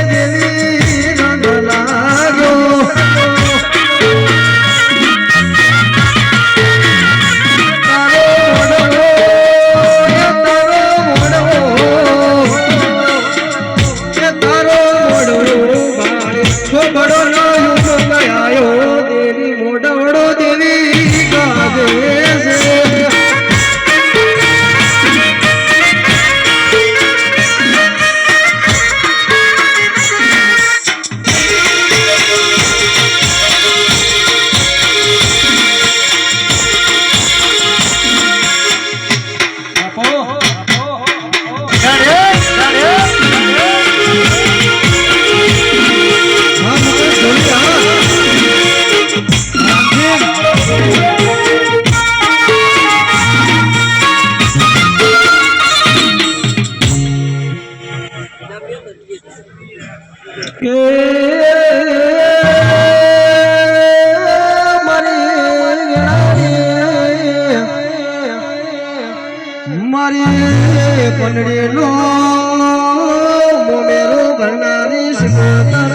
દેવી રંગ લાગ્યો મારી પંડળીનો મોમેરો ભરનારી સિકોતર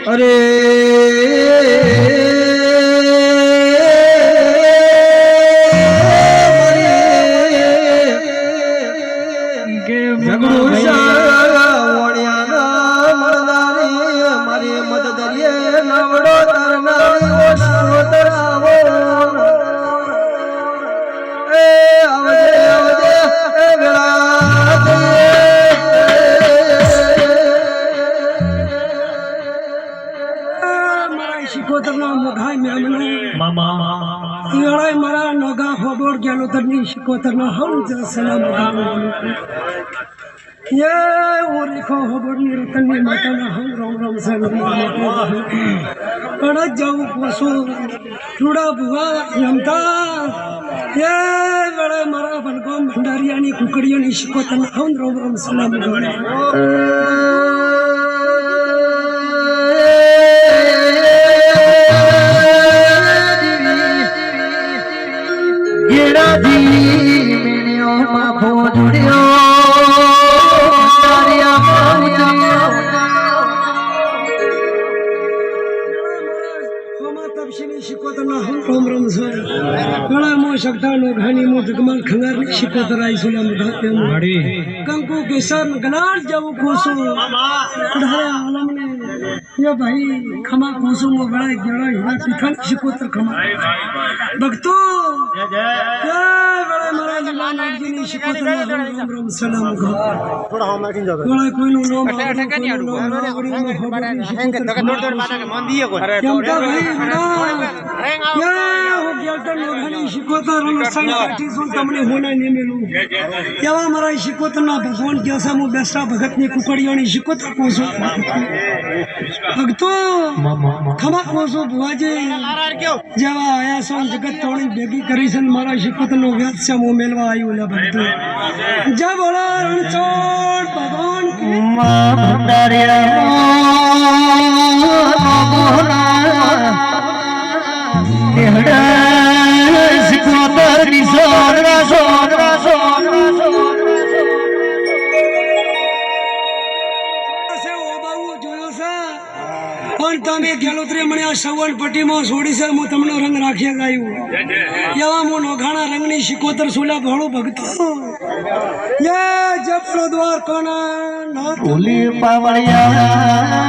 અરે મારા નોગા હોબોડ ગેલો તરની શિકોતર નો હમ સલામ ये और लिखो होबोड ની રતન ની માતા ના હમ રામ રામ સલામ કણ જાઉં પોસો ચૂડા ભુવા યમતા ये બડે મારા બલગો ભંડારિયા ની કુકડીઓ ની શિકોતર ના હમ રામ રામ સલામ कंकु केसर गलार जाऊ कोसो आलम ने ये भाई खमा कोसो मो बड़ा गेड़ा हिला पिठन शिकोतर खमा भक्तो बड़ा मारा लीला जी ने शिकोतर राम राम सलाम थोड़ा हम मार्टिन जाओ थोड़ा कोई नो नो शिकोतर તમને હોના ને મેલું કેવા મારા શિકોતરના ભગવાન કેસા મુ બેસા ભગતની કુકડીઓની શિકોતર કોસો ભક્તો ખમા કોસો ભુવાજી જેવા આયા સો જગત તોણી ભેગી કરી છે મારા શિકોતરનો વ્યાસ છે મુ મેલવા આવ્યું લે ભક્તો જય બોલા રણછોડ ભગવાન કી તમે ગેલોત્રી મને આ સવન પટ્ટીમાં છોડી છે હું તમને રંગ રાખી ગાયું એવા હું નોઘાણા રંગની શિકોતર સોલા ભણો ભગતો યે જપલો દ્વાર કોના ના ભૂલી પાવળિયા